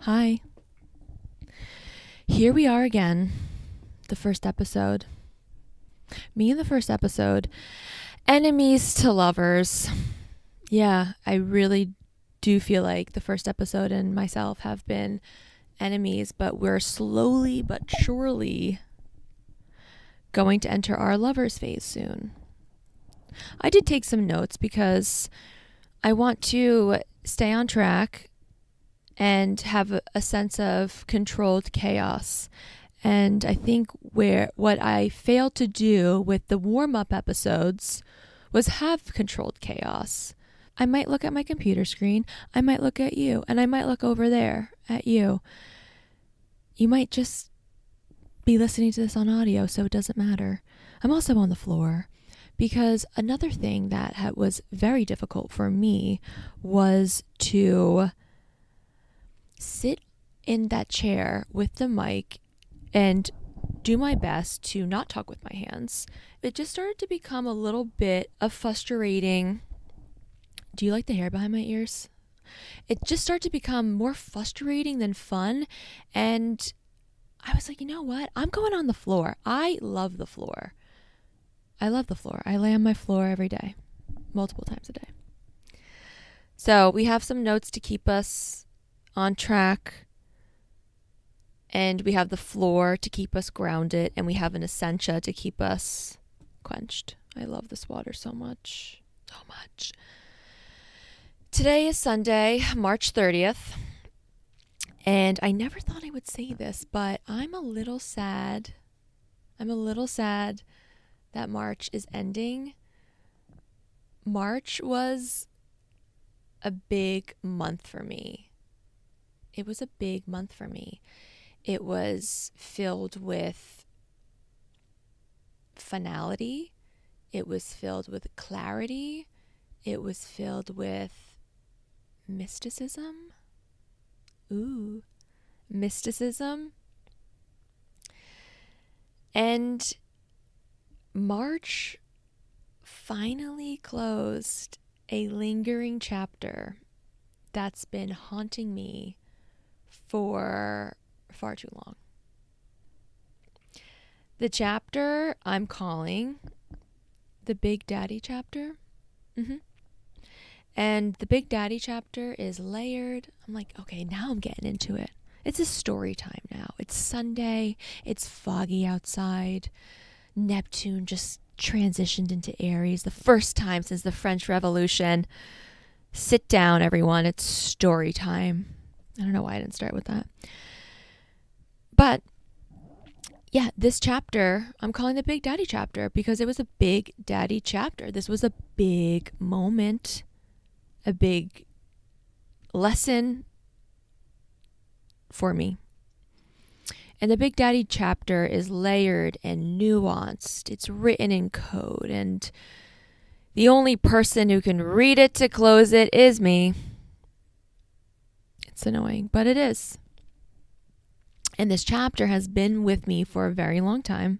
Hi. Here we are again. The first episode. Me in the first episode. Enemies to lovers. Yeah, I really do feel like the first episode and myself have been enemies, but we're slowly but surely going to enter our lovers phase soon. I did take some notes because I want to stay on track and have a sense of controlled chaos. And I think what I failed to do with the warm-up episodes was have controlled chaos. I might look at my computer screen, I might look at you, and I might look over there at you. You might just be listening to this on audio, so it doesn't matter. I'm also on the floor because another thing that was very difficult for me was to sit in that chair with the mic and do my best to not talk with my hands. It just started to become a little bit of frustrating. Do you like the hair behind my ears? It just started to become more frustrating than fun. And I was like, you know what? I'm going on the floor. I love the floor. I love the floor. I lay on my floor every day, multiple times a day. So we have some notes to keep us on track. And we have the floor to keep us grounded, and we have an essentia to keep us quenched. I love this water so much, so much. Today is Sunday, March 30th, and I never thought I would say this, but I'm a little sad. I'm a little sad that March is ending. March was a big month for me. It was a big month for me. It was filled with finality. It was filled with clarity. It was filled with mysticism. Mysticism. And March finally closed a lingering chapter that's been haunting me for far too long. The chapter I'm calling the Big Daddy chapter. And the Big Daddy chapter is layered. I'm like, okay, now I'm getting into it. It's a story time now. It's Sunday. It's foggy outside. Neptune just transitioned into Aries. The first time since the French Revolution. Sit down, everyone. It's story time. I don't know why I didn't start with that. But yeah, this chapter, I'm calling the Big Daddy chapter because it was a Big Daddy chapter. This was a big moment, a big lesson for me. And the Big Daddy chapter is layered and nuanced. It's written in code, and the only person who can read it to close it is me. It's annoying, but it is. And this chapter has been with me for a very long time.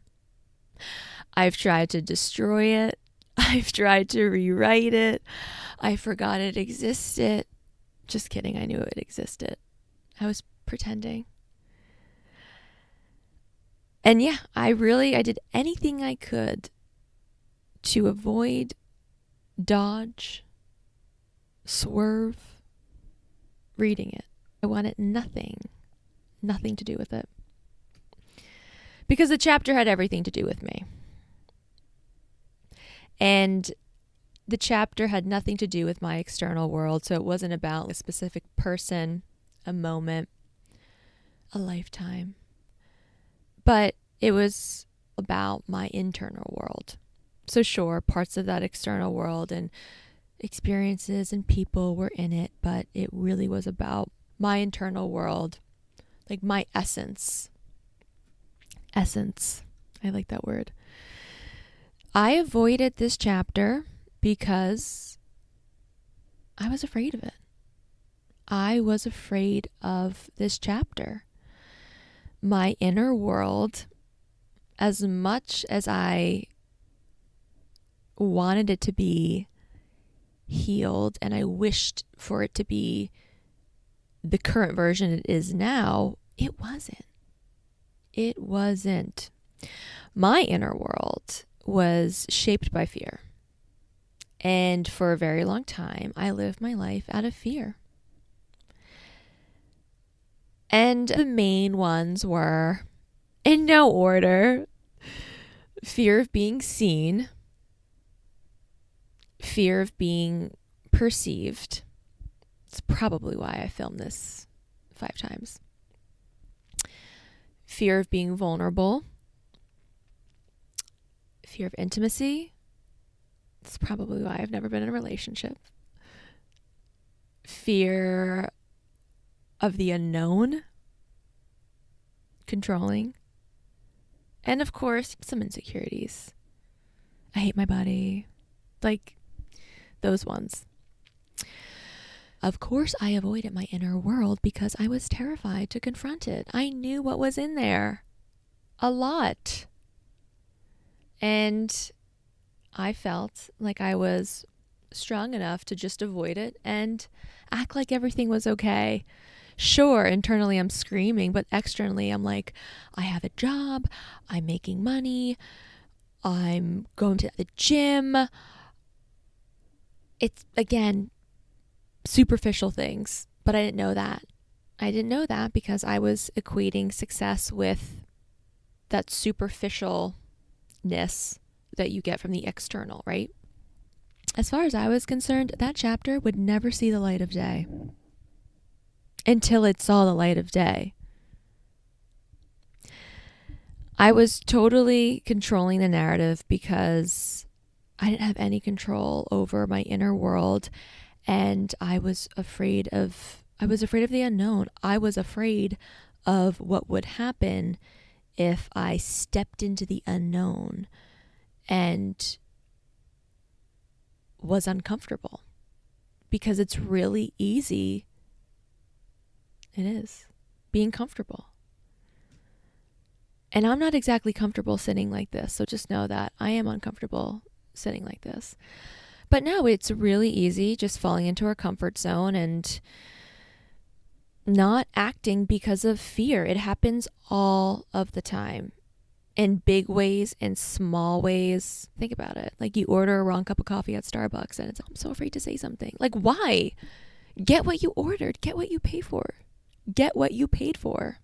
I've tried to destroy it. I've tried to rewrite it. I forgot it existed. Just kidding, I knew it existed. I was pretending. And yeah, I did anything I could to avoid, dodge, swerve reading it. I wanted nothing to do with it. Because the chapter had everything to do with me. And the chapter had nothing to do with my external world, so it wasn't about a specific person, a moment, a lifetime. But it was about my internal world. So sure, parts of that external world and experiences and people were in it, but it really was about my internal world. Like my essence. Essence. I like that word. I avoided this chapter because I was afraid of it. I was afraid of this chapter. My inner world, as much as I wanted it to be healed and I wished for it to be the current version it is now, it wasn't. It wasn't. My inner world was shaped by fear. And for a very long time, I lived my life out of fear. And the main ones were, in no order, fear of being seen, fear of being perceived. It's probably why I filmed this 5 times. Fear of being vulnerable, fear of intimacy. It's probably why I've never been in a relationship. Fear of the unknown, controlling, and of course, some insecurities. I hate my body, like those ones. Of course, I avoided my inner world because I was terrified to confront it. I knew what was in there, a lot. And I felt like I was strong enough to just avoid it and act like everything was okay. Sure, internally I'm screaming, but externally I'm like, I have a job, I'm making money, I'm going to the gym. It's, again, superficial things, but I didn't know that. I didn't know that because I was equating success with that superficialness that you get from the external, right? As far as I was concerned, that chapter would never see the light of day until it saw the light of day. I was totally controlling the narrative because I didn't have any control over my inner world, and I was afraid of the unknown. I was afraid of what would happen if I stepped into the unknown and was uncomfortable, because it's really easy. It is being comfortable. And I'm not exactly comfortable sitting like this. So just know that I am uncomfortable sitting like this. But no, it's really easy just falling into our comfort zone and not acting because of fear. It happens all of the time, in big ways and small ways. Think about it. Like, you order a wrong cup of coffee at Starbucks and it's, I'm so afraid to say something. Like, why? Get what you ordered. Get what you pay for. Get what you paid for.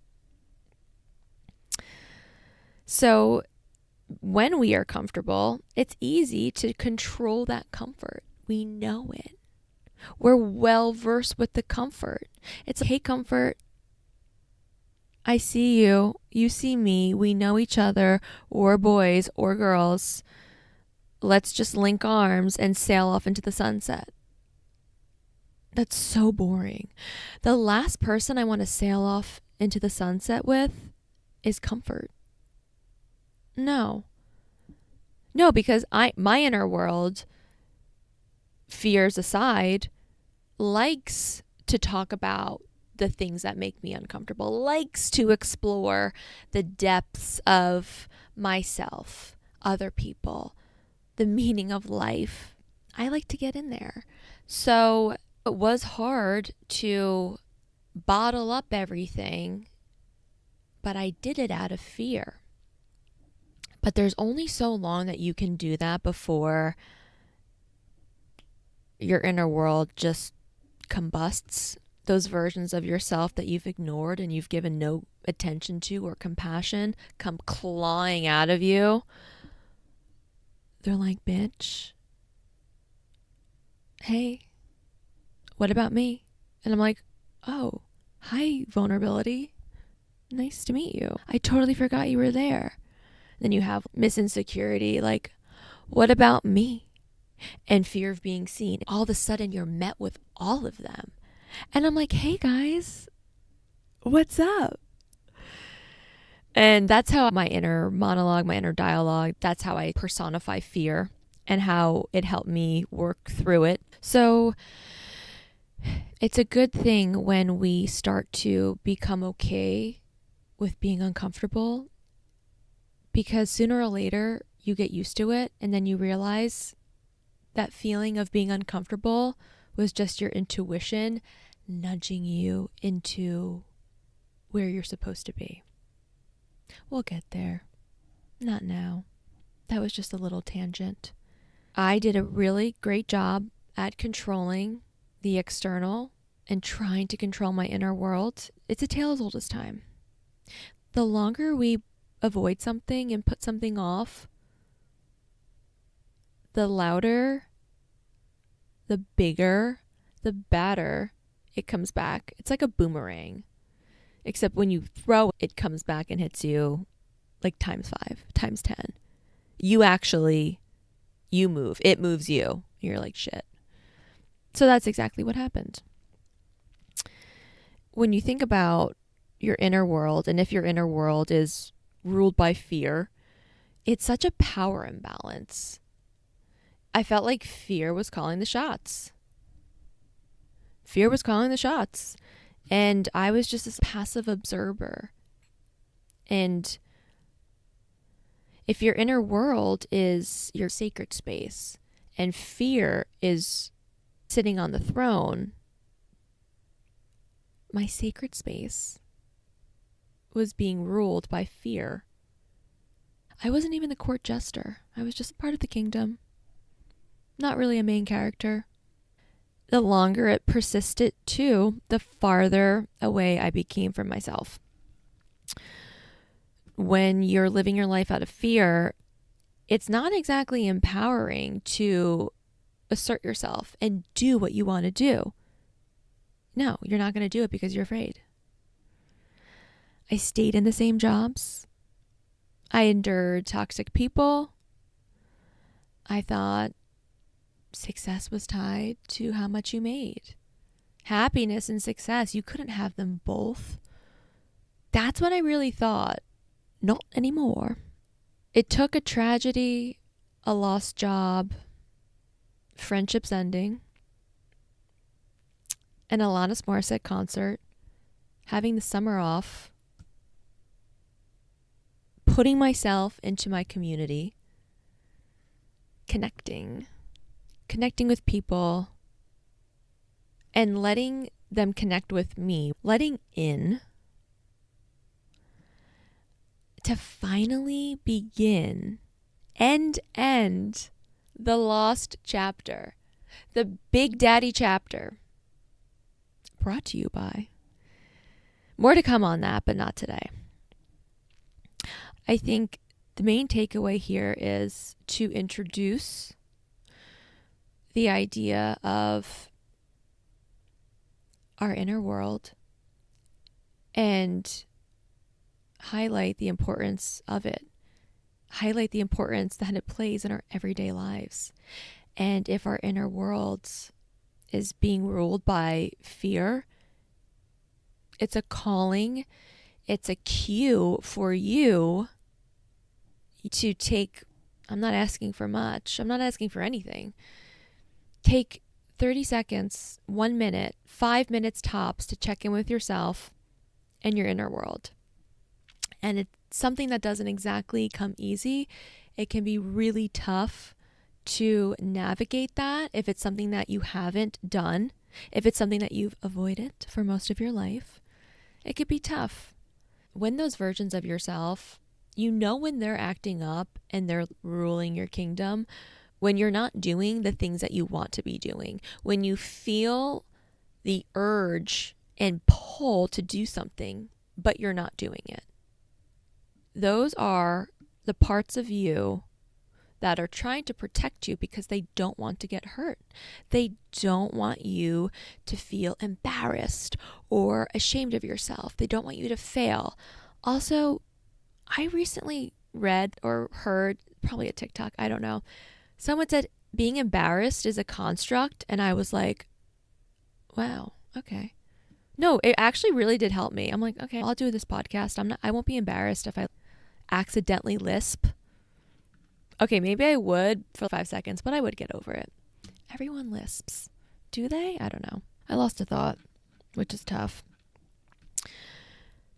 So when we are comfortable, it's easy to control that comfort. We know it. We're well versed with the comfort. It's, hey, comfort, I see you, you see me, we know each other, we're boys or girls. Let's just link arms and sail off into the sunset. That's so boring. The last person I want to sail off into the sunset with is comfort. No, because my inner world, fears aside, likes to talk about the things that make me uncomfortable, likes to explore the depths of myself, other people, the meaning of life. I like to get in there. So it was hard to bottle up everything, but I did it out of fear. But there's only so long that you can do that before your inner world just combusts. Those versions of yourself that you've ignored and you've given no attention to or compassion come clawing out of you. They're like, bitch, hey, what about me? And I'm like, oh, hi, vulnerability. Nice to meet you. I totally forgot you were there. Then you have Miss Insecurity, like, what about me? And fear of being seen. All of a sudden, you're met with all of them. And I'm like, hey, guys, what's up? And that's how my inner monologue, my inner dialogue, that's how I personify fear and how it helped me work through it. So it's a good thing when we start to become okay with being uncomfortable, because sooner or later you get used to it, and then you realize that feeling of being uncomfortable was just your intuition nudging you into where you're supposed to be. We'll get there. Not now. That was just a little tangent. I did a really great job at controlling the external and trying to control my inner world. It's a tale as old as time. The longer we avoid something and put something off, the louder, the bigger, the badder it comes back. It's like a boomerang. Except when you throw it, it comes back and hits you like times 5, times 10. You move. It moves you. You're like, shit. So that's exactly what happened. When you think about your inner world, and if your inner world is ruled by fear, it's such a power imbalance. I felt like fear was calling the shots. Fear was calling the shots. And I was just this passive observer. And if your inner world is your sacred space and fear is sitting on the throne, my sacred space was being ruled by fear. I wasn't even the court jester. I was just part of the kingdom. Not really a main character. The longer it persisted too, the farther away I became from myself. When you're living your life out of fear, it's not exactly empowering to assert yourself and do what you want to do. No, you're not going to do it because you're afraid. I stayed in the same jobs. I endured toxic people. I thought success was tied to how much you made. Happiness and success, you couldn't have them both. That's what I really thought. Not anymore. It took a tragedy, a lost job, friendships ending, an Alanis Morissette concert, having the summer off, putting myself into my community, connecting with people, and letting them connect with me, letting in, to finally begin end the lost chapter, the Big Daddy chapter, brought to you by. More to come on that, but not today. I think the main takeaway here is to introduce the idea of our inner world and highlight the importance of it. Highlight the importance that it plays in our everyday lives. And if our inner world is being ruled by fear, it's a calling, it's a cue for you to take, I'm not asking for much, I'm not asking for anything. Take 30 seconds, 1 minute, 5 minutes tops to check in with yourself and your inner world. And it's something that doesn't exactly come easy. It can be really tough to navigate that if it's something that you haven't done. If it's something that you've avoided for most of your life, it could be tough. When those versions of yourself, you know when they're acting up and they're ruling your kingdom, when you're not doing the things that you want to be doing, when you feel the urge and pull to do something, but you're not doing it. Those are the parts of you that are trying to protect you because they don't want to get hurt. They don't want you to feel embarrassed or ashamed of yourself. They don't want you to fail. Also, I recently read or heard, probably a TikTok, I don't know, someone said being embarrassed is a construct, and I was like, wow, okay. No, it actually really did help me. I'm like, okay, I'll do this podcast. I won't be embarrassed if I accidentally lisp. Okay, maybe I would for 5 seconds, but I would get over it. Everyone lisps. Do they? I don't know. I lost a thought, which is tough.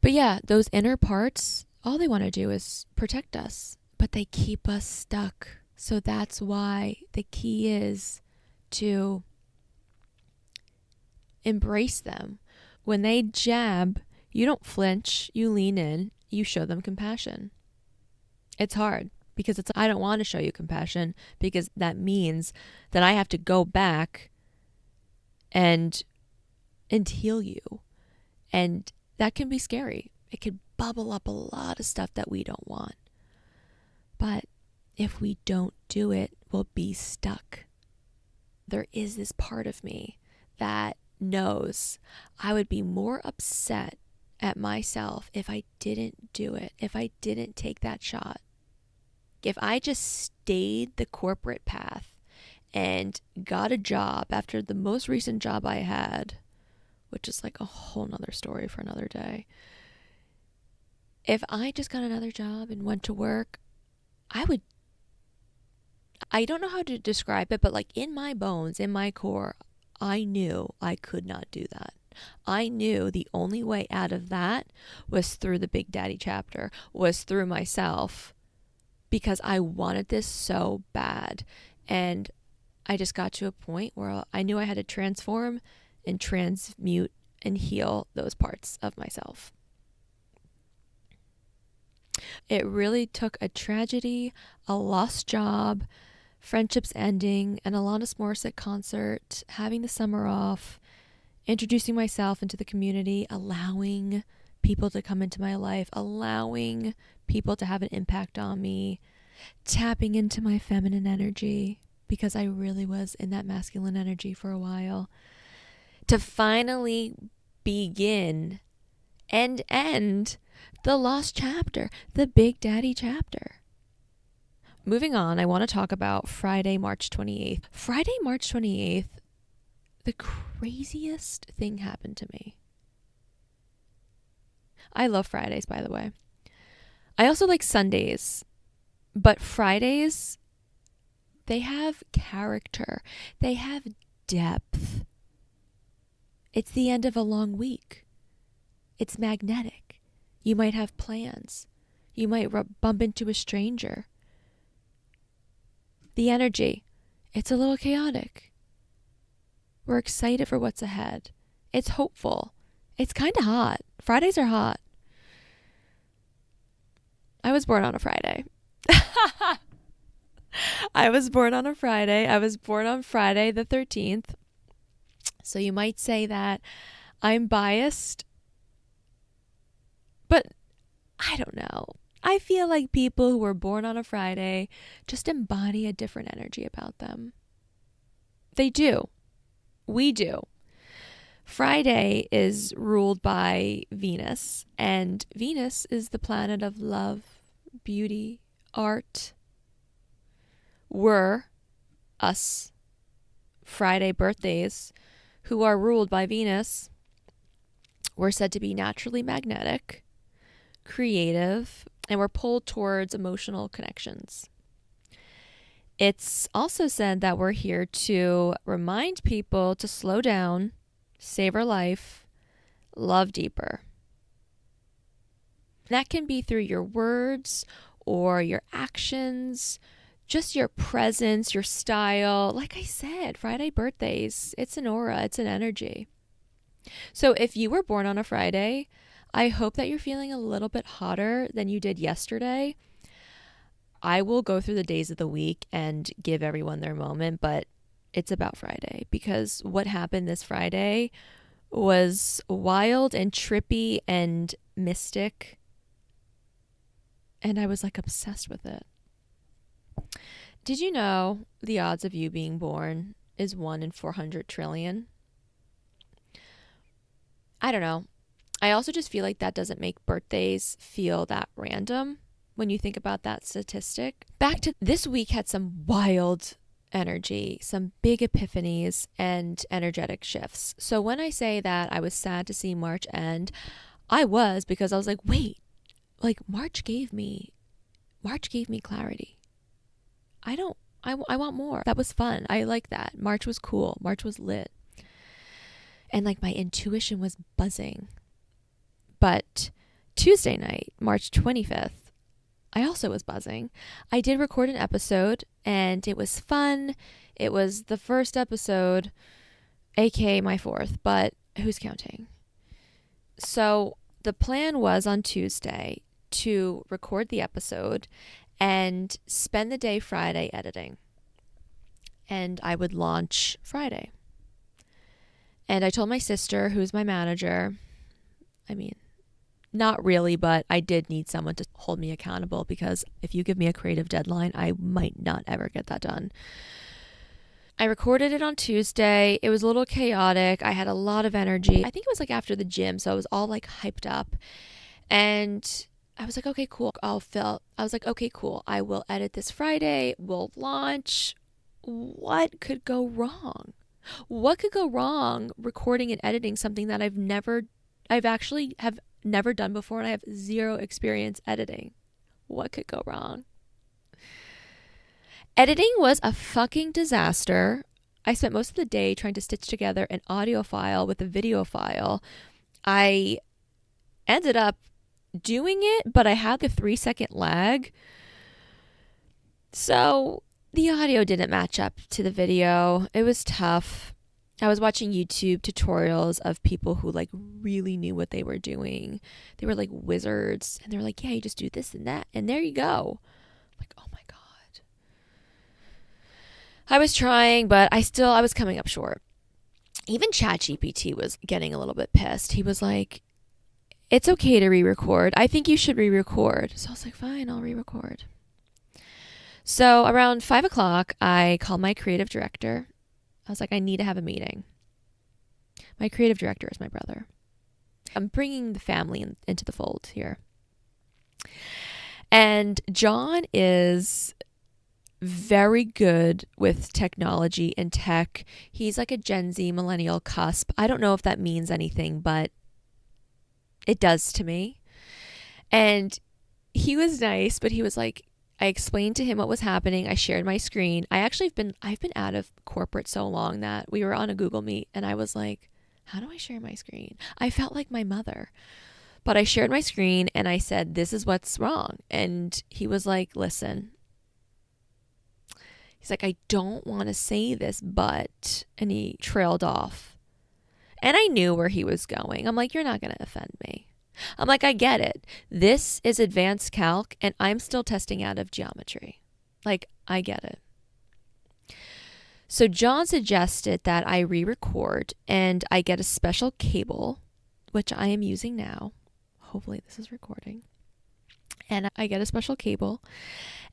But yeah, those inner parts, all they want to do is protect us, but they keep us stuck. So that's why the key is to Embrace them. When they jab, you don't flinch, you lean in, you show them compassion. It's hard because I don't want to show you compassion because that means that I have to go back and heal you. And that can be scary. It could bubble up a lot of stuff that we don't want. But if we don't do it, we'll be stuck. There is this part of me that knows I would be more upset at myself if I didn't do it, if I didn't take that shot. If I just stayed the corporate path and got a job after the most recent job I had, which is like a whole nother story for another day. If I just got another job and went to work, I don't know how to describe it, but like in my bones, in my core, I knew I could not do that. I knew the only way out of that was through the Big Daddy chapter, was through myself, because I wanted this so bad. And I just got to a point where I knew I had to transform and transmute and heal those parts of myself. It really took a tragedy, a lost job, friendships ending, an Alanis Morissette concert, having the summer off, introducing myself into the community, allowing people to come into my life, allowing people to have an impact on me, tapping into my feminine energy, because I really was in that masculine energy for a while, to finally begin and end the lost chapter, the Big Daddy chapter. Moving on, I want to talk about Friday, March 28th. Friday, March 28th, the craziest thing happened to me. I love Fridays, by the way. I also like Sundays, but Fridays, they have character. They have depth. It's the end of a long week. It's magnetic. You might have plans. You might bump into a stranger. The energy, it's a little chaotic. We're excited for what's ahead. It's hopeful. It's kind of hot. Fridays are hot. I was born on a Friday. I was born on a Friday. I was born on Friday the 13th. So you might say that I'm biased, but I don't know. I feel like people who were born on a Friday just embody a different energy about them. They do. We do. Friday is ruled by Venus, and Venus is the planet of love, beauty, art. We're, us, Friday birthdays, who are ruled by Venus, we're said to be naturally magnetic, creative, and we're pulled towards emotional connections. It's also said that we're here to remind people to slow down, savor life, love deeper. That can be through your words or your actions, just your presence, your style. Like I said, Friday birthdays, it's an aura, it's an energy. So if you were born on a Friday, I hope that you're feeling a little bit hotter than you did yesterday. I will go through the days of the week and give everyone their moment, but it's about Friday, because what happened this Friday was wild and trippy and mystic. And I was like obsessed with it. Did you know the odds of you being born is 1 in 400 trillion? I don't know. I also just feel like that doesn't make birthdays feel that random when you think about that statistic. Back to this week had some wild energy, some big epiphanies and energetic shifts. So when I say that I was sad to see March end, I was, because I was like, wait, like March gave me clarity. I want more. That was fun. I like that. March was cool. March was lit. And like my intuition was buzzing. But Tuesday night, March 25th, I also was buzzing. I did record an episode and it was fun. It was the first episode aka my fourth, but who's counting? So the plan was on Tuesday to record the episode and spend the day Friday editing. And I would launch Friday. And I told my sister, who's my manager, I mean, not really, but I did need someone to hold me accountable, because if you give me a creative deadline, I might not ever get that done. I recorded it on Tuesday. It was a little chaotic. I had a lot of energy. I think it was like after the gym, so I was all like hyped up. And I was like, okay, cool. I was like, okay, cool. I will edit this Friday. We'll launch. What could go wrong? What could go wrong recording and editing something that I've actually have never done before, and I have zero experience editing? What could go wrong? Editing was a fucking disaster. I spent most of the day trying to stitch together an audio file with a video file. I ended up doing it, but I had a 3-second lag. So the audio didn't match up to the video. It was tough. I was watching YouTube tutorials of people who like really knew what they were doing. They were like wizards, and they were like, yeah, you just do this and that, and there you go. I'm like, oh my God. I was trying, but I was coming up short. Even ChatGPT was getting a little bit pissed. He was like, it's okay to re-record. I think you should re-record. So I was like, fine, I'll re-record. So around 5 o'clock, I called my creative director. I was like, I need to have a meeting. My creative director is my brother. I'm bringing the family into the fold here. And John is very good with technology and tech. He's like a Gen Z millennial cusp. I don't know if that means anything, but it does to me. And he was nice, but he was like, I explained to him what was happening. I shared my screen. I've been out of corporate so long that we were on a Google Meet, and I was like, how do I share my screen? I felt like my mother. But I shared my screen and I said, this is what's wrong. And he was like, listen. He's like, I don't want to say this, but, and he trailed off. And I knew where he was going. I'm like, you're not going to offend me. I'm like, I get it. This is advanced calc, and I'm still testing out of geometry. Like, I get it. So John suggested that I re-record and I get a special cable, which I am using now. Hopefully this is recording. And I get a special cable,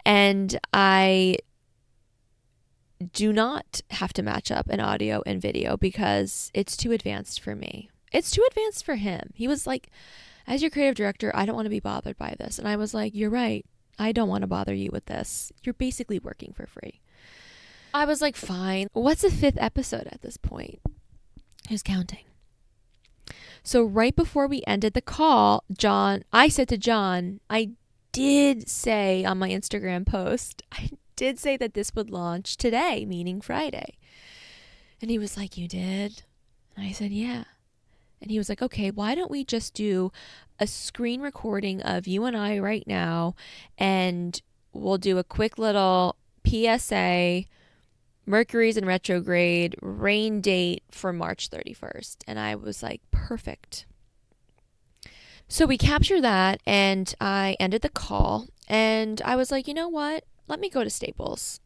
and I do not have to match up an audio and video because it's too advanced for me. It's too advanced for him. He was like, as your creative director, I don't want to be bothered by this. And I was like, you're right. I don't want to bother you with this. You're basically working for free. I was like, fine. What's the 5th episode at this point? Who's counting? So right before we ended the call, I said to John, I did say on my Instagram post, I did say that this would launch today, meaning Friday. And he was like, you did? And I said, yeah. And he was like, okay, why don't we just do a screen recording of you and I right now, and we'll do a quick little PSA, Mercury's in retrograde, rain date for March 31st. And I was like, perfect. So we captured that, and I ended the call, and I was like, you know what? Let me go to Staples.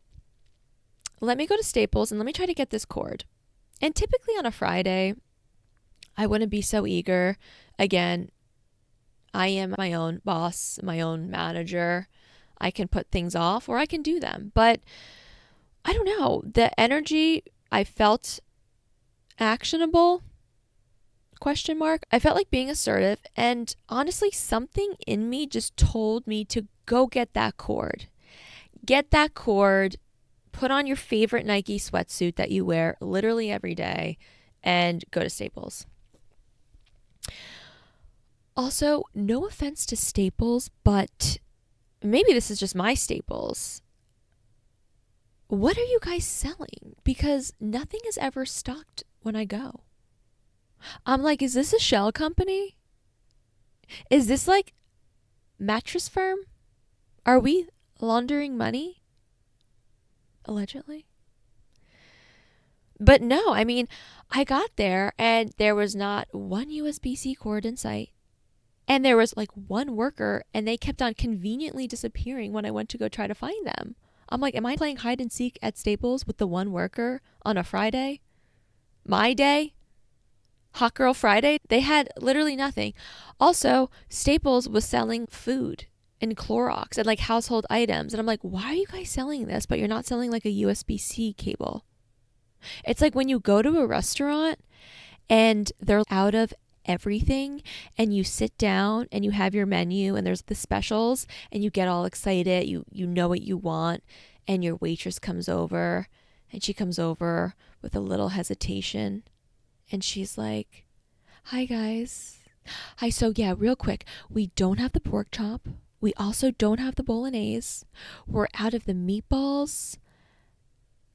And let me try to get this cord. And typically on a Friday, I wouldn't be so eager. Again, I am my own boss, my own manager. I can put things off or I can do them. But I don't know. The energy, I felt actionable, ? I felt like being assertive. And honestly, something in me just told me to go get that cord. Get that cord, put on your favorite Nike sweatsuit that you wear literally every day, and go to Staples. Also, no offense to Staples, but maybe this is just my Staples. What are you guys selling? Because nothing is ever stocked when I go. I'm like, is this a shell company? Is this like mattress firm? Are we laundering money? Allegedly. But no, I mean, I got there and there was not one USB-C cord in sight. And there was like one worker and they kept on conveniently disappearing when I went to go try to find them. I'm like, am I playing hide and seek at Staples with the one worker on a Friday? My day? Hot Girl Friday? They had literally nothing. Also, Staples was selling food and Clorox and like household items. And I'm like, why are you guys selling this? But you're not selling like a USB-C cable. It's like when you go to a restaurant and they're out of everything and you sit down and you have your menu and there's the specials and you get all excited, you know what you want, and your waitress comes over and she comes over with a little hesitation and she's like, hi guys, hi, so yeah, real quick, we don't have the pork chop, we also don't have the bolognese, we're out of the meatballs,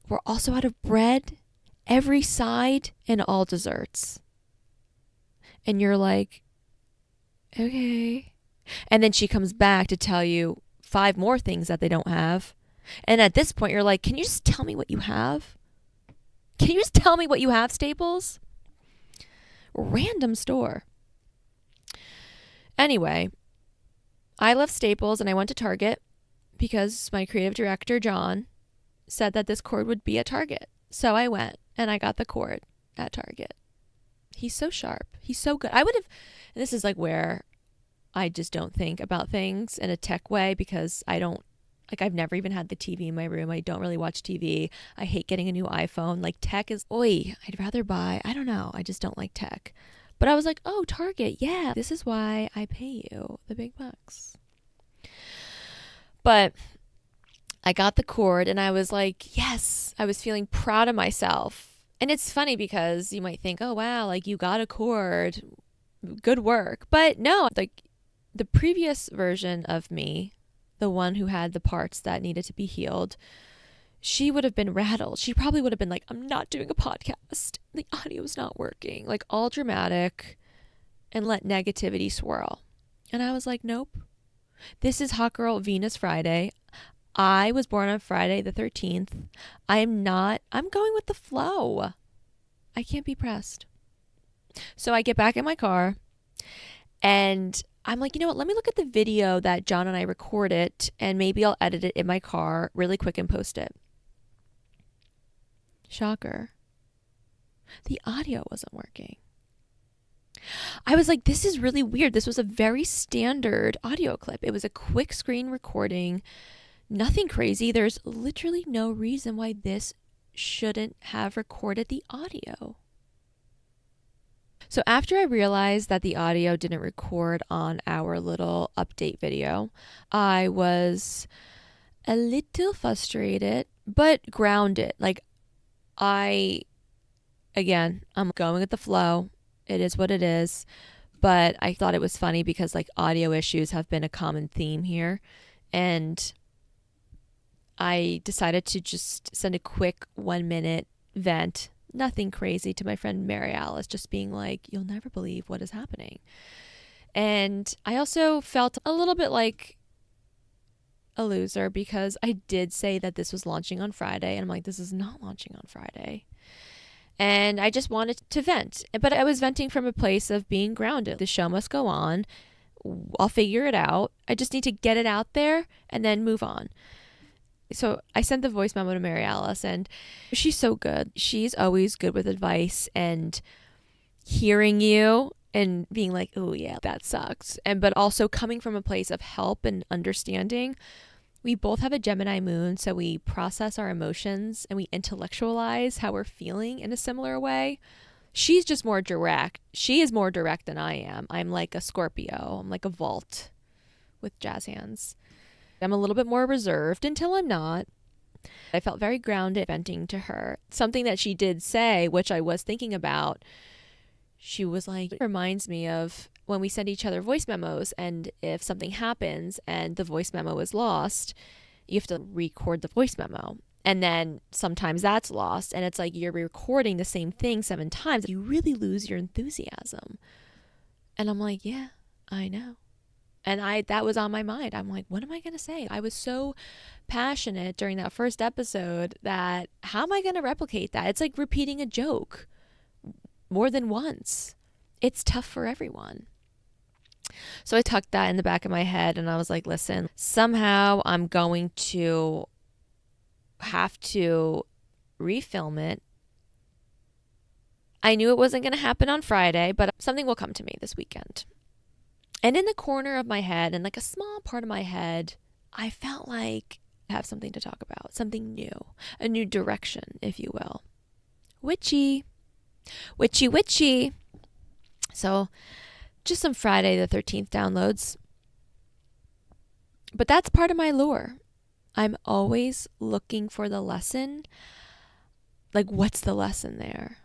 we're also out of bread, every side, and all desserts. And you're like, okay. And then she comes back to tell you 5 more things that they don't have. And at this point, you're like, can you just tell me what you have? Can you just tell me what you have, Staples? Random store. Anyway, I left Staples and I went to Target because my creative director, John, said that this cord would be at Target. So I went and I got the cord at Target. He's so sharp. He's so good. I would have, and this is like where I just don't think about things in a tech way because I don't, like I've never even had the TV in my room. I don't really watch TV. I hate getting a new iPhone. Like tech is, oi, I'd rather buy, I don't know. I just don't like tech. But I was like, oh, Target. Yeah, this is why I pay you the big bucks. But I got the cord and I was like, yes, I was feeling proud of myself. And it's funny because you might think, oh, wow, like you got a cord, good work. But no, like the previous version of me, the one who had the parts that needed to be healed, she would have been rattled. She probably would have been like, I'm not doing a podcast. The audio's not working. Like all dramatic and let negativity swirl. And I was like, nope. This is Hot Girl Venus Friday. I was born on Friday the 13th. I'm going with the flow. I can't be pressed. So I get back in my car and I'm like, you know what? Let me look at the video that John and I recorded and maybe I'll edit it in my car really quick and post it. Shocker. The audio wasn't working. I was like, this is really weird. This was a very standard audio clip. It was a quick screen recording. Nothing crazy. There's literally no reason why this shouldn't have recorded the audio. So after I realized that the audio didn't record on our little update video, I was a little frustrated, but grounded. Like I'm going with the flow. It is what it is. But I thought it was funny because like audio issues have been a common theme here. And I decided to just send a quick 1-minute vent, nothing crazy, to my friend Mary Alice, just being like, you'll never believe what is happening. And I also felt a little bit like a loser because I did say that this was launching on Friday. And I'm like, this is not launching on Friday. And I just wanted to vent. But I was venting from a place of being grounded. The show must go on. I'll figure it out. I just need to get it out there and then move on. So I sent the voice memo to Mary Alice and she's so good. She's always good with advice and hearing you and being like, oh yeah, that sucks. But also coming from a place of help and understanding. We both have a Gemini moon, so we process our emotions and we intellectualize how we're feeling in a similar way. She's just more direct. She is more direct than I am. I'm like a Scorpio. I'm like a vault with jazz hands. I'm a little bit more reserved until I'm not. I felt very grounded venting to her. Something that she did say, which I was thinking about, she was like, it reminds me of when we send each other voice memos, and if something happens and the voice memo is lost, you have to record the voice memo. And then sometimes that's lost, and it's like you're recording the same thing 7 times. You really lose your enthusiasm. And I'm like, yeah, I know. And that was on my mind. I'm like, what am I going to say? I was so passionate during that first episode that how am I going to replicate that? It's like repeating a joke. more than once. It's tough for everyone. So I tucked that in the back of my head and I was like, listen, somehow I'm going to have to refilm it. I knew it wasn't going to happen on Friday, but something will come to me this weekend. And in the corner of my head, and like a small part of my head, I felt like I have something to talk about, something new, a new direction, if you will. Witchy. Witchy, witchy. So just some Friday the 13th downloads. But that's part of my lure. I'm always looking for the lesson. Like, what's the lesson there?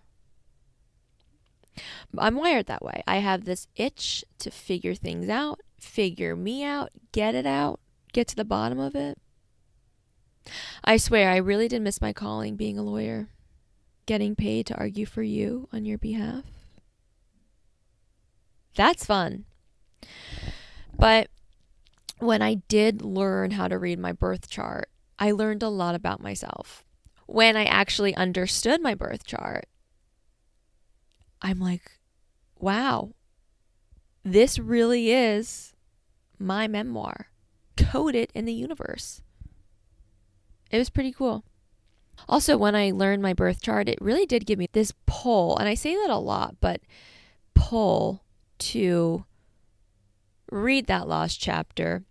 I'm wired that way. I have this itch to figure things out, figure me out, get it out, get to the bottom of it. I swear, I really did miss my calling being a lawyer, getting paid to argue for you on your behalf. That's fun. But when I did learn how to read my birth chart, I learned a lot about myself. When I actually understood my birth chart, I'm like, wow, this really is my memoir, coded in the universe. It was pretty cool. Also, when I learned my birth chart, it really did give me this pull, and I say that a lot, but pull to read that lost chapter,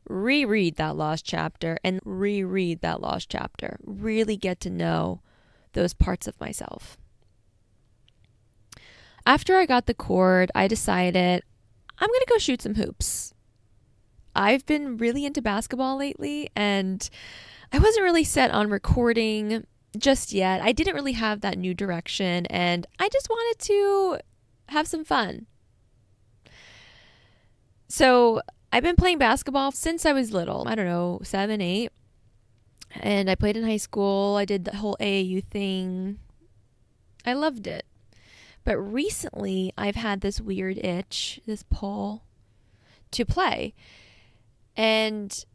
reread that lost chapter, and reread that lost chapter. Really get to know those parts of myself. After I got the cord, I decided I'm going to go shoot some hoops. I've been really into basketball lately, and I wasn't really set on recording just yet. I didn't really have that new direction, and I just wanted to have some fun. So I've been playing basketball since I was little. I don't know, 7, 8. And I played in high school. I did the whole AAU thing. I loved it. But recently, I've had this weird itch, this pull to play. And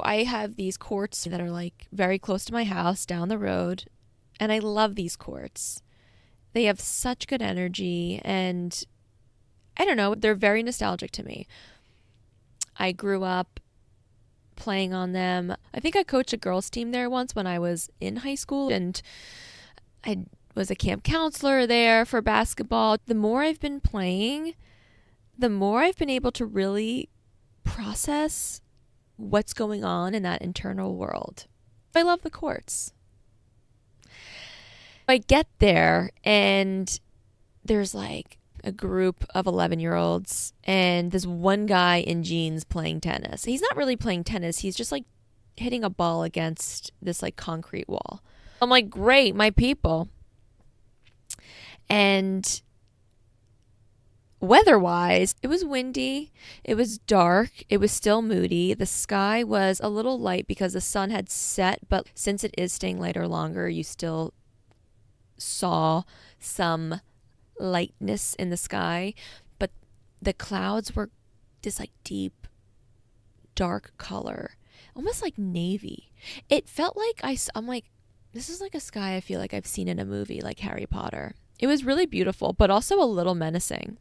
I have these courts that are like very close to my house down the road. And I love these courts. They have such good energy. And I don't know, they're very nostalgic to me. I grew up playing on them. I think I coached a girls' team there once when I was in high school. And I was a camp counselor there for basketball. The more I've been playing, the more I've been able to really process what's going on in that internal world. I love the courts. I get there and there's like a group of 11-year-olds and this one guy in jeans playing tennis. He's not really playing tennis. He's just like hitting a ball against this like concrete wall. I'm like, great, my people. And weather-wise, it was windy, it was dark, it was still moody. The sky was a little light because the sun had set, but since it is staying lighter longer, you still saw some lightness in the sky. But the clouds were this like deep, dark color, almost like navy. It felt like I'm like, this is like a sky I feel like I've seen in a movie like Harry Potter. It was really beautiful, but also a little menacing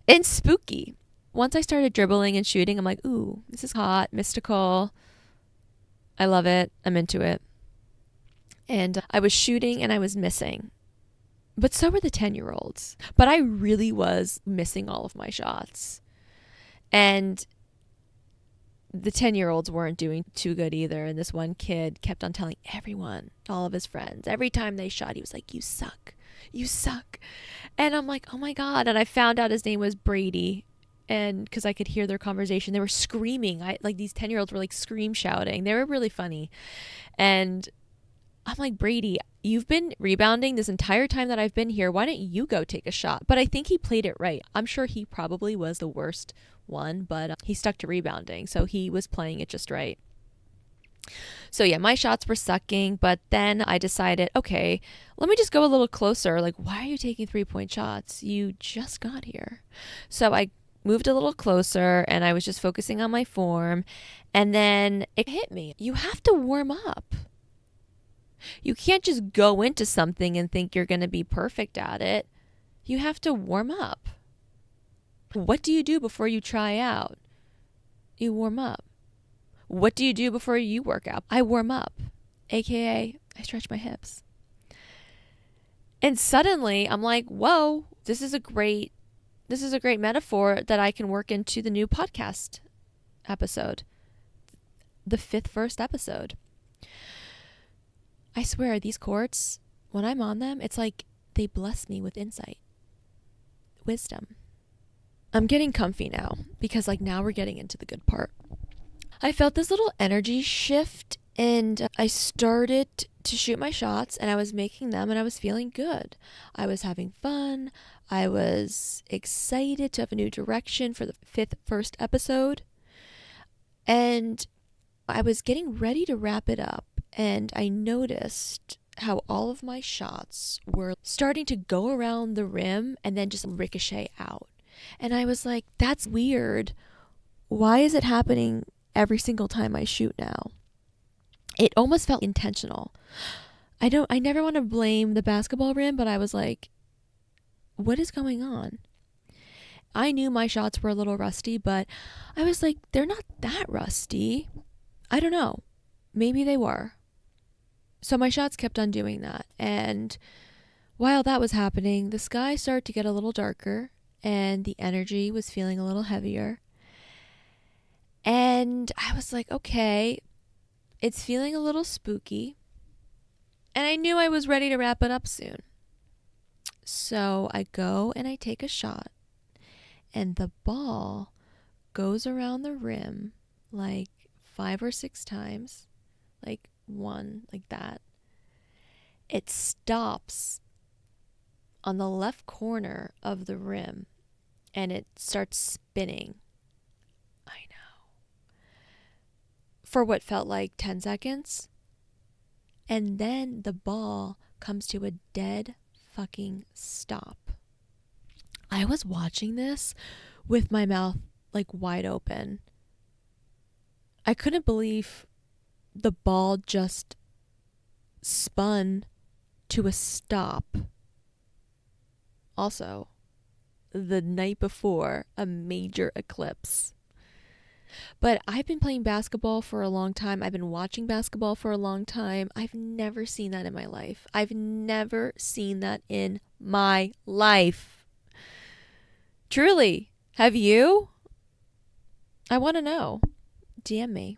and spooky. Once I started dribbling and shooting, I'm like, ooh, this is hot, mystical. I love it. I'm into it. And I was shooting and I was missing. But so were the 10-year-olds. But I really was missing all of my shots. And the 10-year-olds weren't doing too good either. And this one kid kept on telling everyone, all of his friends, every time they shot, he was like, you suck. You suck. And I'm like, oh my God. And I found out his name was Brady. And because I could hear their conversation, they were screaming. Like these 10-year-olds were like scream shouting. They were really funny. And I'm like, Brady, you've been rebounding this entire time that I've been here. Why don't you go take a shot? But I think he played it right. I'm sure he probably was the worst one, but he stuck to rebounding. So he was playing it just right. So yeah, my shots were sucking, but then I decided, okay, let me just go a little closer. Like, why are you taking 3-point shots? You just got here. So I moved a little closer and I was just focusing on my form. And then it hit me. You have to warm up. You can't just go into something and think you're going to be perfect at it. You have to warm up. What do you do before you try out? You warm up. What do you do before you work out? I warm up, aka I stretch my hips. And suddenly I'm like, whoa, this is a great metaphor that I can work into the new podcast episode, the first episode. I swear, these quartz, when I'm on them, it's like they bless me with insight, wisdom. I'm getting comfy now because now we're getting into the good part. I felt this little energy shift and I started to shoot my shots and I was making them and I was feeling good. I was having fun. I was excited to have a new direction for the first episode. And I was getting ready to wrap it up and I noticed how all of my shots were starting to go around the rim and then just ricochet out. And I was like, that's weird. Why is it happening every single time I shoot now? It almost felt intentional. I never want to blame the basketball rim, but I was like, what is going on? I knew my shots were a little rusty, but I was like, they're not that rusty. I don't know. Maybe they were. So my shots kept on doing that. And while that was happening, the sky started to get a little darker and the energy was feeling a little heavier. And I was like, okay, it's feeling a little spooky. And I knew I was ready to wrap it up soon. So I go and I take a shot. And the ball goes around the rim 5 or 6 times. One, like that. It stops on the left corner of the rim. And it starts spinning. I know. For what felt like 10 seconds. And then the ball comes to a dead fucking stop. I was watching this with my mouth wide open. I couldn't believe the ball just spun to a stop. Also, the night before a major eclipse. But I've been playing basketball for a long time. I've been watching basketball for a long time. I've never seen that in my life. I've never seen that in my life. Truly. Have you? I want to know. DM me.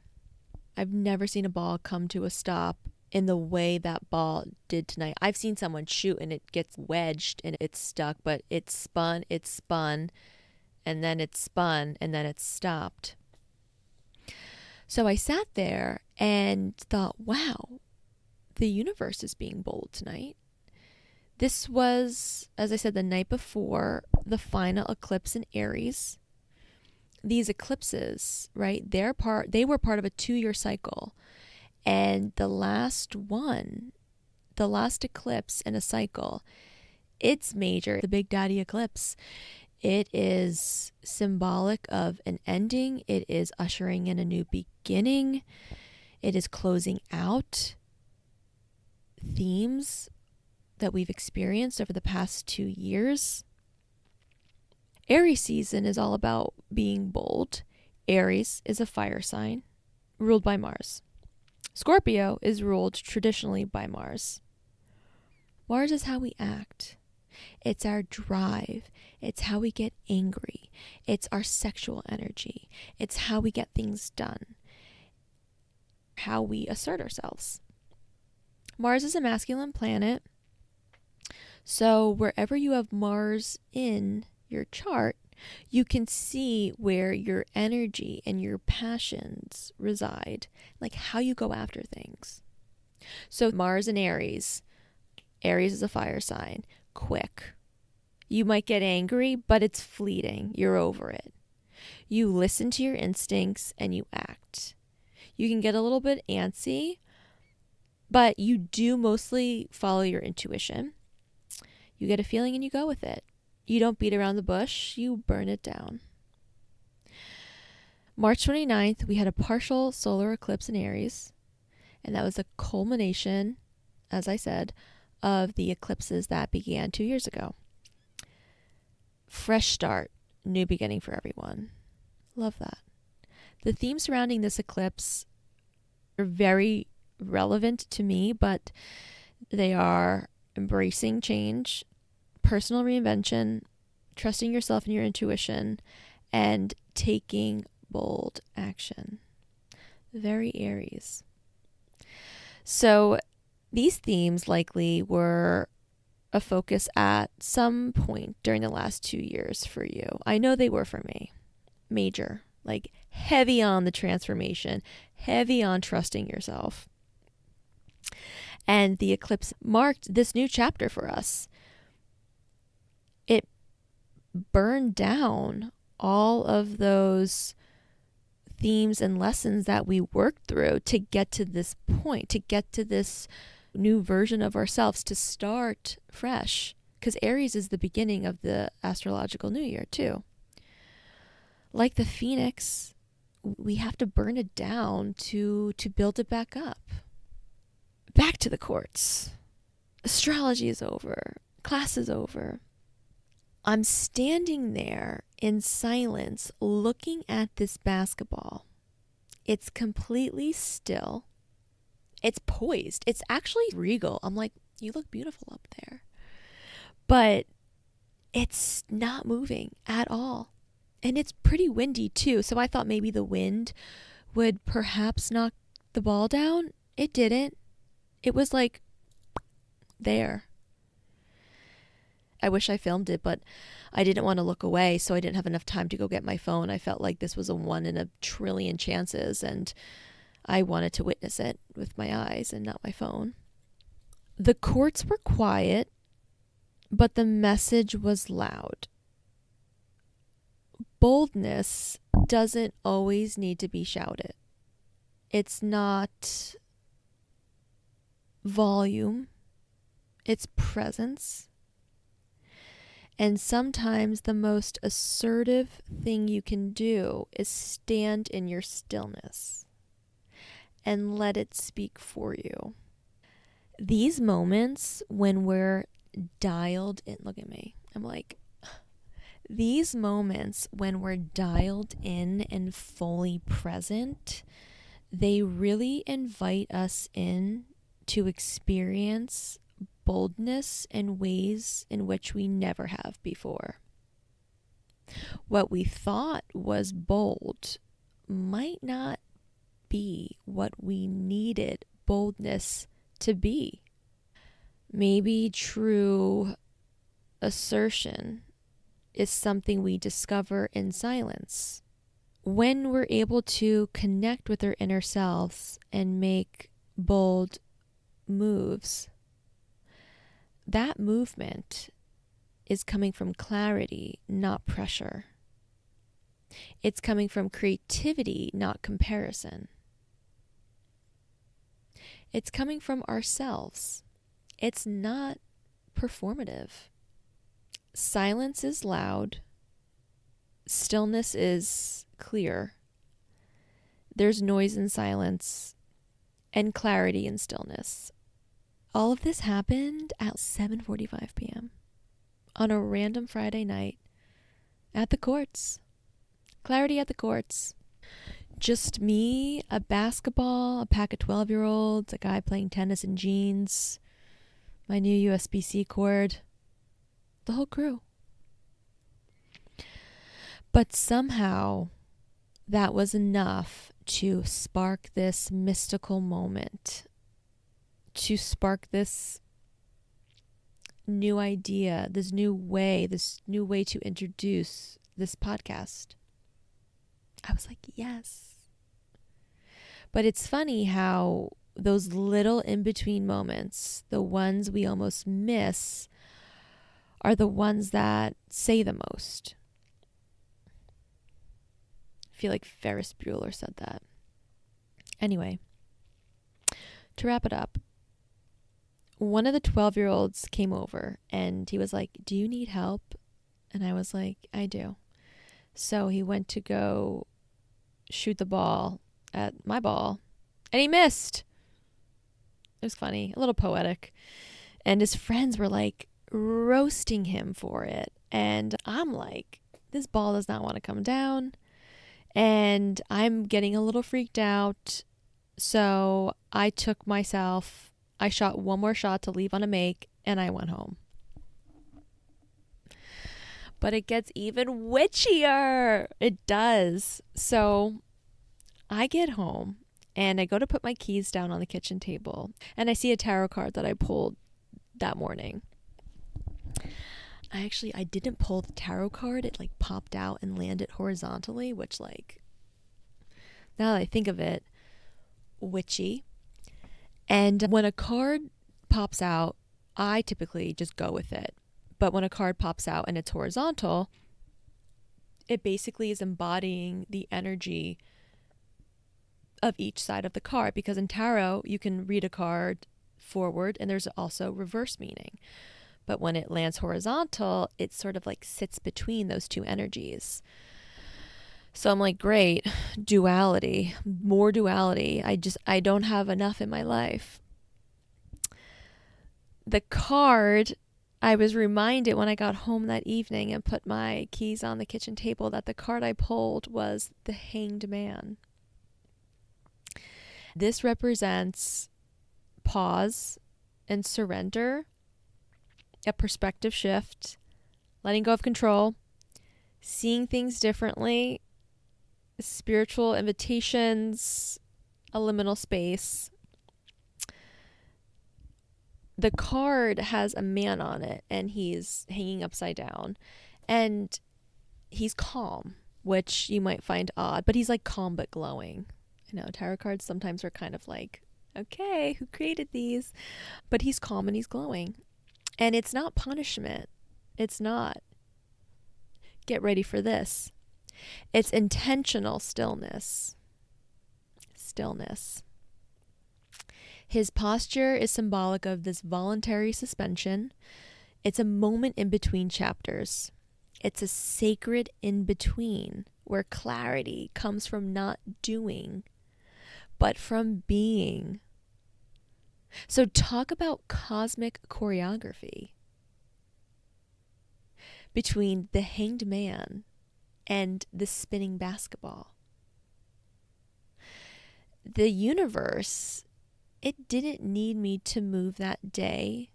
I've never seen a ball come to a stop in the way that ball did tonight. I've seen someone shoot and it gets wedged and it's stuck, but it spun, and then it spun, and then it stopped. So I sat there and thought, wow, the universe is being bold tonight. This was, as I said, the night before the final eclipse in Aries. These eclipses, right, they were part of a 2-year cycle. And the last eclipse in a cycle, it's major, the Big Daddy eclipse. It is symbolic of an ending. It is ushering in a new beginning. It is closing out themes that we've experienced over the past 2 years. Aries season is all about being bold. Aries is a fire sign ruled by Mars. Scorpio is ruled traditionally by Mars. Mars is how we act. It's our drive. It's how we get angry. It's our sexual energy. It's how we get things done. How we assert ourselves. Mars is a masculine planet. So wherever you have Mars in your chart, you can see where your energy and your passions reside, how you go after things. So Mars in Aries. Aries is a fire sign. Quick. You might get angry, but it's fleeting. You're over it. You listen to your instincts and you act. You can get a little bit antsy, but you do mostly follow your intuition. You get a feeling and you go with it. You don't beat around the bush, you burn it down. March 29th, we had a partial solar eclipse in Aries, and that was a culmination, as I said, of the eclipses that began 2 years ago. fresh start, new beginning for everyone. Love that. The themes surrounding this eclipse are very relevant to me, but they are embracing change, personal reinvention, trusting yourself and your intuition, and taking bold action. Very Aries. So these themes likely were a focus at some point during the last 2 years for you. I know they were for me. Major, like heavy on the transformation, heavy on trusting yourself. And the eclipse marked this new chapter for us. It burned down all of those themes and lessons that we worked through to get to this point, to get to this new version of ourselves, to start fresh. Because Aries is the beginning of the astrological new year too. Like the phoenix, we have to burn it down to build it back up. Back to the courts. Astrology is over. Class is over. I'm standing there in silence looking at this basketball. It's completely still. It's poised. It's actually regal. I'm like, you look beautiful up there. But it's not moving at all. And it's pretty windy too. So I thought maybe the wind would perhaps knock the ball down. It didn't. It was like there. I wish I filmed it, but I didn't want to look away, so I didn't have enough time to go get my phone. I felt like this was a 1 in a trillion chances, and I wanted to witness it with my eyes and not my phone. The courts were quiet, but the message was loud. Boldness doesn't always need to be shouted. It's not volume, it's presence. And sometimes the most assertive thing you can do is stand in your stillness and let it speak for you. These moments when we're dialed in, look at me, I'm like, these moments when we're dialed in and fully present, they really invite us in to experience boldness in ways in which we never have before. What we thought was bold might not be what we needed boldness to be. Maybe true assertion is something we discover in silence. When we're able to connect with our inner selves and make bold moves, that movement is coming from clarity, not pressure. It's coming from creativity, not comparison. It's coming from ourselves. It's not performative. Silence is loud. Stillness is clear. There's noise in silence and clarity in stillness. All of this happened at 7:45 p.m. on a random Friday night at the courts. Clarity at the courts. Just me, a basketball, a pack of 12-year-olds, a guy playing tennis in jeans, my new USB-C cord, the whole crew. But somehow that was enough to spark this mystical moment, to spark this new idea, this new way to introduce this podcast. I was like, yes. But it's funny how those little in-between moments, the ones we almost miss, are the ones that say the most. I feel like Ferris Bueller said that. Anyway, to wrap it up, one of the 12-year-olds came over and he was like, "Do you need help?" And I was like, "I do." So he went to go shoot the ball at my ball and he missed. It was funny, a little poetic. And his friends were like roasting him for it. And I'm like, this ball does not want to come down. And I'm getting a little freaked out. So I shot one more shot to leave on a make, and I went home. But it gets even witchier. It does. So I get home and I go to put my keys down on the kitchen table, and I see a tarot card that I pulled that morning. I didn't pull the tarot card. It like popped out and landed horizontally, which, like, now that I think of it, witchy. And when a card pops out, I typically just go with it. But when a card pops out and it's horizontal, it basically is embodying the energy of each side of the card, because in tarot you can read a card forward and there's also reverse meaning. But when it lands horizontal, it sort of like sits between those two energies. So I'm like, great, duality, more duality. I don't have enough in my life. The card, I was reminded when I got home that evening and put my keys on the kitchen table that the card I pulled was the Hanged Man. This represents pause and surrender, a perspective shift, letting go of control, seeing things differently, spiritual invitations, a liminal space. The card has a man on it, and he's hanging upside down, and he's calm, which you might find odd, but he's like calm but glowing. I know tarot cards sometimes are kind of like, okay, who created these? But he's calm and he's glowing. And it's not punishment. It's not, get ready for this. It's intentional stillness. Stillness. His posture is symbolic of this voluntary suspension. It's a moment in between chapters. It's a sacred in between where clarity comes from not doing, but from being. So talk about cosmic choreography between the Hanged Man and the spinning basketball. The universe, it didn't need me to move that day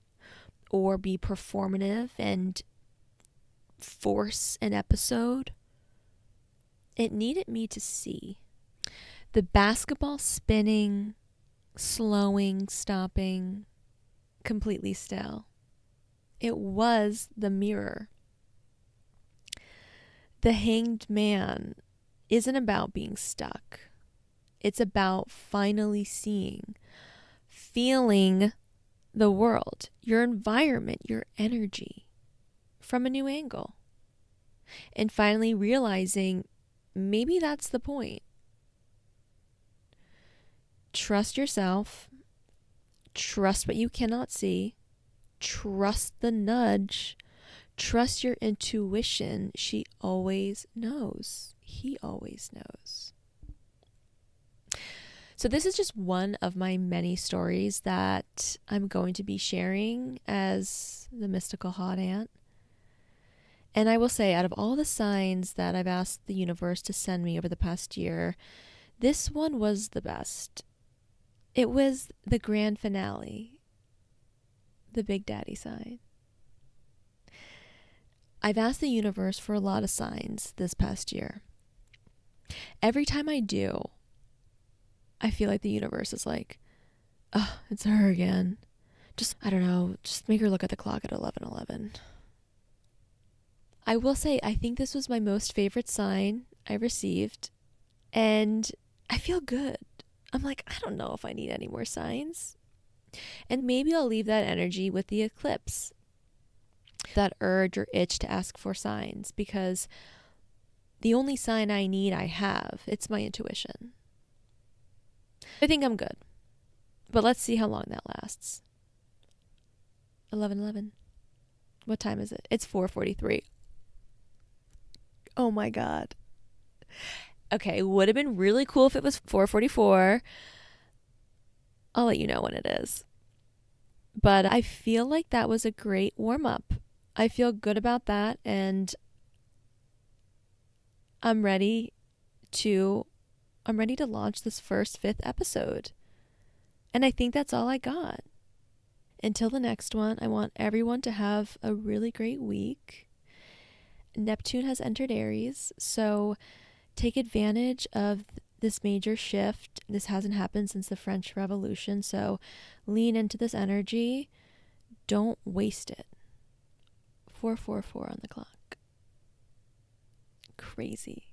or be performative and force an episode. It needed me to see. The basketball spinning, slowing, stopping, completely still. It was the mirror. The Hanged Man isn't about being stuck. It's about finally seeing, feeling the world, your environment, your energy from a new angle. And finally realizing maybe that's the point. Trust yourself. Trust what you cannot see. Trust the nudge. Trust your intuition. She always knows. He always knows. So this is just one of my many stories that I'm going to be sharing as the mystical hot ant. And I will say, out of all the signs that I've asked the universe to send me over the past year, this one was the best. It was the grand finale, the Big Daddy sign. I've asked the universe for a lot of signs this past year. Every time I do, I feel like the universe is like, oh, it's her again. Just, I don't know, just make her look at the clock at 11:11. I will say, I think this was my most favorite sign I received, and I feel good. I'm like, I don't know if I need any more signs. And maybe I'll leave that energy with the eclipse, that urge or itch to ask for signs, because the only sign I need, I have. It's my intuition. I think I'm good. But let's see how long that lasts. 11:11. What time is it? It's 4:43. Oh my God. Okay, it would have been really cool if it was 4:44. I'll let you know when it is. But I feel like that was a great warm-up. I feel good about that, and I'm ready to launch this first 5th episode. And I think that's all I got. Until the next one, I want everyone to have a really great week. Neptune has entered Aries, so take advantage of this major shift. This hasn't happened since the French Revolution, so lean into this energy. Don't waste it. 444 on the clock. Crazy.